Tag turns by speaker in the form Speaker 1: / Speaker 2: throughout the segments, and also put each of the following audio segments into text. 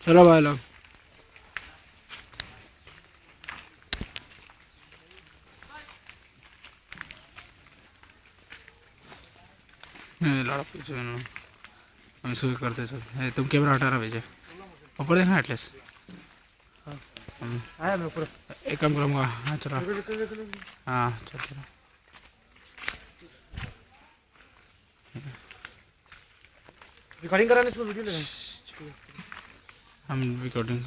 Speaker 1: चलो भाई लोग पीछे हम इसको करते चल तुम कैमरा हटा रहा भेजे ऊपर देखना एटलीस्ट आया मैं ऊपर एक काम करूँगा हाँ चलो हाँ चल चलो रिकॉर्डिंग कराने इसको वीडियो लेना हम recording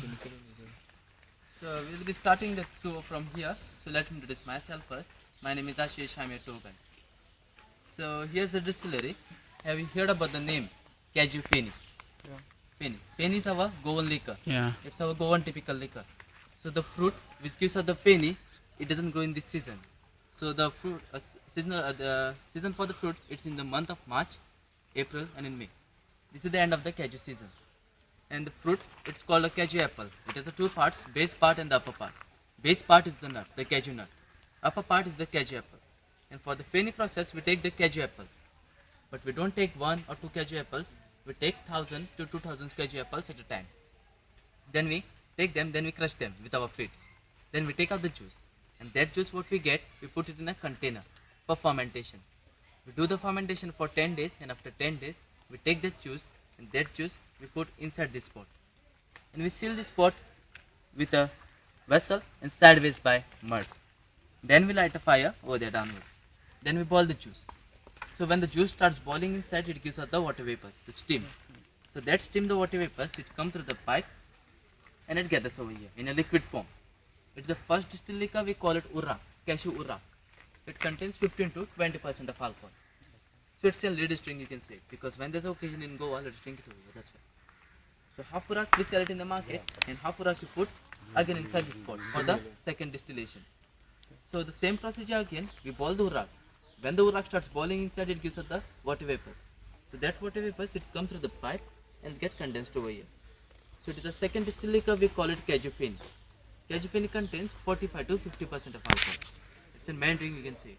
Speaker 2: So we will be starting the tour from here. So let me introduce myself first. My name is Ashish. I'm your tour guide. So here's the distillery. Have you heard about the name Caju Feni? Yeah. Feni is our Goan liquor.
Speaker 1: Yeah.
Speaker 2: It's our Goan typical liquor. So the fruit which gives us the Feni, it doesn't grow in this season. So the fruit, the season for the fruit, it's in the month of March, April, and in May. This is the end of the Caju season. And the fruit, it's called a Caju apple. It has the two parts, base part and the upper part. Base part is the nut, the Caju nut. Upper part is the Caju apple. And for the Feni process, we take the Caju apple. But we don't take 1 or 2 Caju apples. We take 1000 to 2000 Caju apples at a time. Then we take them, then we crush them with our feet. Then we take out the juice. And that juice what we get, we put it in a container for fermentation. We do the fermentation for 10 days, and after 10 days, we take that juice, and that juice we put inside this pot. And we seal this pot with a vessel and sideways by mud. Then we light a fire over there downwards. Then we boil the juice. So when the juice starts boiling inside, it gives us the water vapors, the steam. So that steam, the water vapors, it comes through the pipe and it gathers over here in a liquid form. It's the first distilled liquor, we call it Urrak, cashew Urrak. It contains 15 to 20% of alcohol. So it's a ladies drink, you can say, because when there's an occasion in Goa, let's drink it over here, that's why. So half Urrak we sell it in the market, and half Urrak we put again inside this pot for the second distillation. So the same procedure again, we boil the Urrak. When the Urrak starts boiling inside, it gives us the water vapors. So that water vapors, it comes through the pipe and get condensed over here. So it is the second distilled liquor, we call it Caju Feni. Caju Feni contains 45 to 50% of alcohol. It's a main drink, you can say.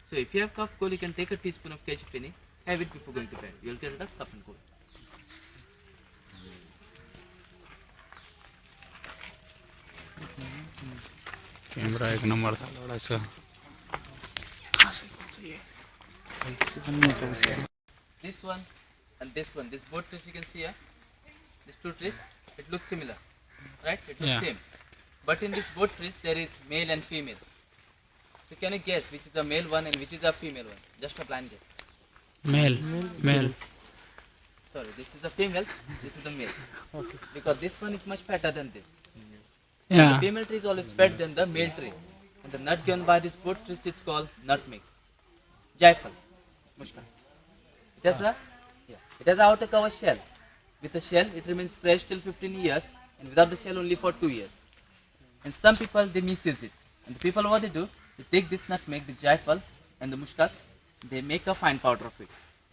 Speaker 2: So if you have cough cold, you can take a teaspoon of Caju Feni, have it before going to bed. You'll get rid of cough and cold.
Speaker 1: Camera एक number था लड़ा इसका
Speaker 2: This one and this one, this both trees you can see here, these two trees, it looks similar, right? It looks same. But in this both trees there is male and female. So can you guess which is the male one and which is the female one? Just a blind guess.
Speaker 1: Male.
Speaker 2: Sorry, this is the female, this is the male. Okay. Because this one is much fatter than this.
Speaker 1: Yeah.
Speaker 2: The female tree is always fat than the male tree. And the nut given by this both trees is called nutmeg. Jaifal. Mushkan. It has a outer cover shell. With the shell, it remains fresh till 15 years, and without the shell only for 2 years. And some people, they misuse it. And the people, what they do, they take this nutmeg, the jaifal and the mushkat, they make a fine powder of it.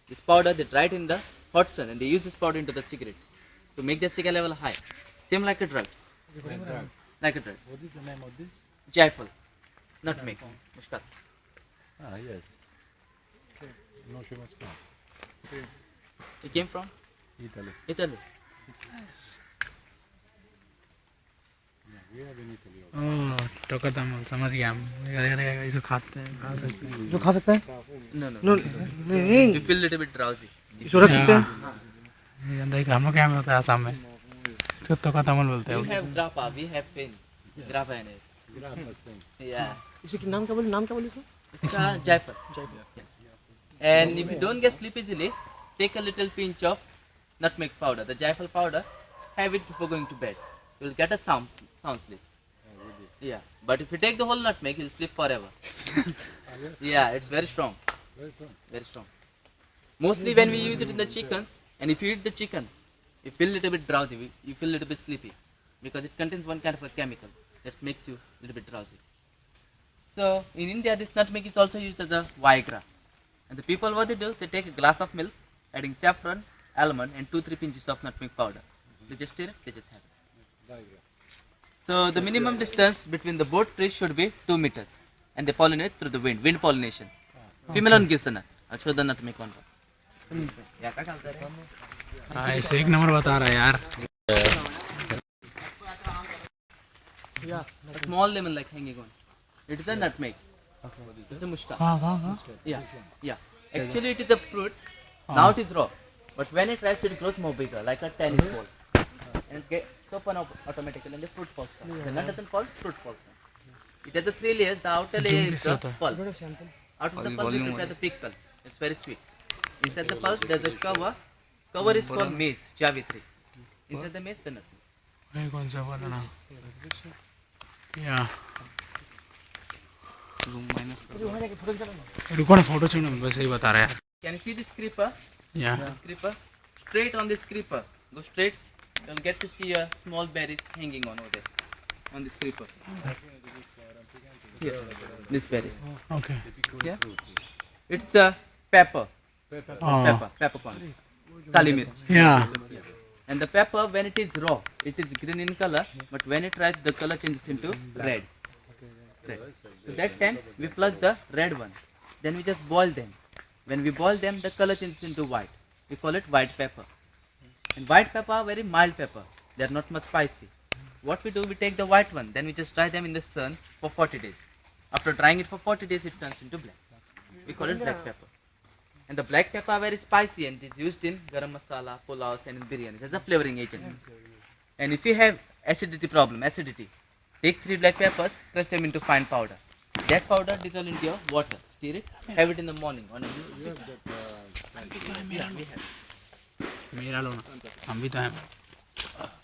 Speaker 2: This powder, they dry it in the hot sun, and they use this powder into the cigarettes to make their cigarette level high. Same like a drugs. Like a drugs.
Speaker 3: What is the name of this?
Speaker 2: Jaifal, nutmeg, mushkat.
Speaker 3: Ah, yes. No, she must come.
Speaker 2: It came from
Speaker 3: Italy.
Speaker 2: Italy.
Speaker 3: Yeah, we have in Italy.
Speaker 1: ओह टोका तमल समझ गया हम देखा इसको खाते हैं खा सकते हैं
Speaker 4: जो खा सकते हैं
Speaker 2: No.
Speaker 4: नहीं
Speaker 2: You feel a little bit drowsy.
Speaker 4: इसको रख सकते हैं
Speaker 1: ये अंदर हम लोग क्या में होता है आसाम में इसको टोका तमल बोलते
Speaker 2: We
Speaker 1: हैं
Speaker 2: have grappa, we have pen. Grappa in it. Yeah.
Speaker 4: इसके नाम क्या बोले इसको
Speaker 2: It's a jaifal. And if you don't get sleep easily, take a little pinch of nutmeg powder, the jaifal powder, have it before going to bed. You will get a sound sleep. Yeah, but if you take the whole nutmeg, you'll sleep forever. Yeah, it's very strong. Very strong. Mostly when we use it in the chickens, and if you eat the chicken, you feel a little bit drowsy, you feel a little bit sleepy, because it contains one kind of a chemical that makes you a little bit drowsy. So in India, this nutmeg is also used as a Viagra. And the people, what they do, they take a glass of milk, adding saffron, almond, and 2-3 pinches of nutmeg powder. They just stir it, they just have it. So the minimum distance between the both trees should be 2 meters. And they pollinate through the wind pollination. Female one gives the nut. I'll the nutmeg one.
Speaker 1: ऐसे एक number बता रहा है यार
Speaker 4: Yeah.
Speaker 2: A small lemon like hanging on. It is a nutmeg. It's a mushka.
Speaker 1: हाँ
Speaker 2: Yeah, yeah. Actually, it is a fruit. Now it is raw. But when it ripes, it grows more bigger, like a tennis ball. And it gets open up automatically, and the fruit falls down. The nut doesn't fall, fruit falls down. It has the three layers. The outer layer is the pulp. Out of the pulp, we prepare the pickle. It's very sweet. Inside the pulp, there's a cover. Cover is called maize, javitri. Inside the maize, the nut.
Speaker 1: ये कौन सा वाला ना या रुको ना photo चाहिए बस यही बता रहा है
Speaker 2: Can you see this creeper?
Speaker 1: या
Speaker 2: This creeper. Straight on this creeper. Go straight. You'll get to see a small berries hanging on over there. On this creeper. Here. This berries.
Speaker 1: Okay
Speaker 2: Yeah. It's a pepper.
Speaker 1: हाँ
Speaker 2: Peppercorns. Kali mirch.
Speaker 1: या
Speaker 2: And the pepper, when it is raw, it is green in color, but when it ripes, the color changes into red. Red. So that time, we pluck the red one. Then we just boil them. When we boil them, the color changes into white. We call it white pepper. And white pepper are very mild pepper. They are not much spicy. What we do, we take the white one, then we just dry them in the sun for 40 days. After drying it for 40 days, it turns into black. We call it black pepper. And the black pepper are very spicy and it is used in garam masala, pulaus and in biryanis as a flavoring agent. And if you have acidity problem, take 3 black peppers, crush them into fine powder. That powder dissolve into your water, stir it, have it in the morning. On a yeah, we have.
Speaker 1: मेरा लो ना हम भी तो हैं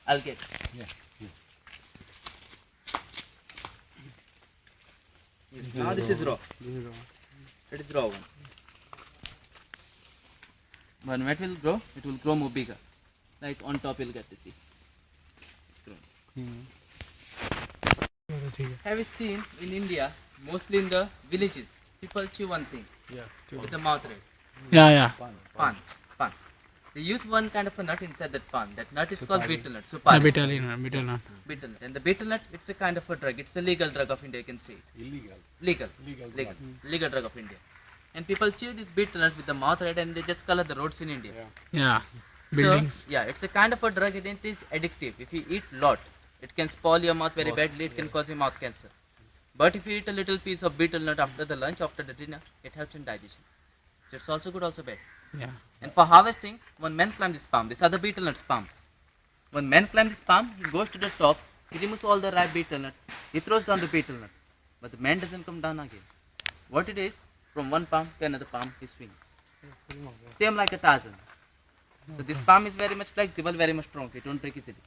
Speaker 2: I'll get. Now this is raw. It is raw one. When it will grow more bigger. Like on top you'll get to see.
Speaker 1: ठीक है
Speaker 2: Have you seen in India, mostly in the villages, people chew one thing with the mouth red.
Speaker 1: या
Speaker 2: Pan. They use one kind of a nut inside that pan. That nut is called betel nut.
Speaker 1: या
Speaker 2: Supali.
Speaker 1: बेटा ना
Speaker 2: Betel nut. And the betel nut, it's a kind of a drug. It's a legal drug of India, you can say.
Speaker 3: Illegal.
Speaker 2: Legal drug of India. And people chew this betel nut with the mouth red and they just color the roads in India.
Speaker 1: या
Speaker 2: So,
Speaker 1: buildings
Speaker 2: yeah, it's a kind of a drug and it is addictive. If you eat lot, it can spoil your mouth very badly. It can cause you mouth cancer. But if you eat a little piece of betel nut after the lunch, after the dinner, it helps in digestion. So it's also good, also bad.
Speaker 1: या
Speaker 2: And for harvesting, one man climbs this palm. These are the betel nuts palm. One man climbs this palm, he goes to the top, he removes all the ripe betel nut, he throws down the betel nut. But the man doesn't come down again. What it is, from one palm to another palm, he swings. Same like a Tarzan. So this palm is very much flexible, very much strong. It won't break easily.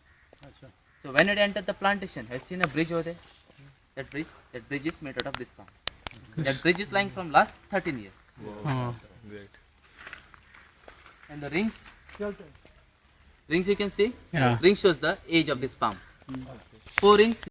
Speaker 2: So when it entered the plantation, have you seen a bridge over there? That bridge is made out of this palm. That bridge is lying from last 13 years.
Speaker 1: हाँ
Speaker 2: And the rings you can see,
Speaker 1: Yeah.
Speaker 2: ring shows the age of this palm. 4 rings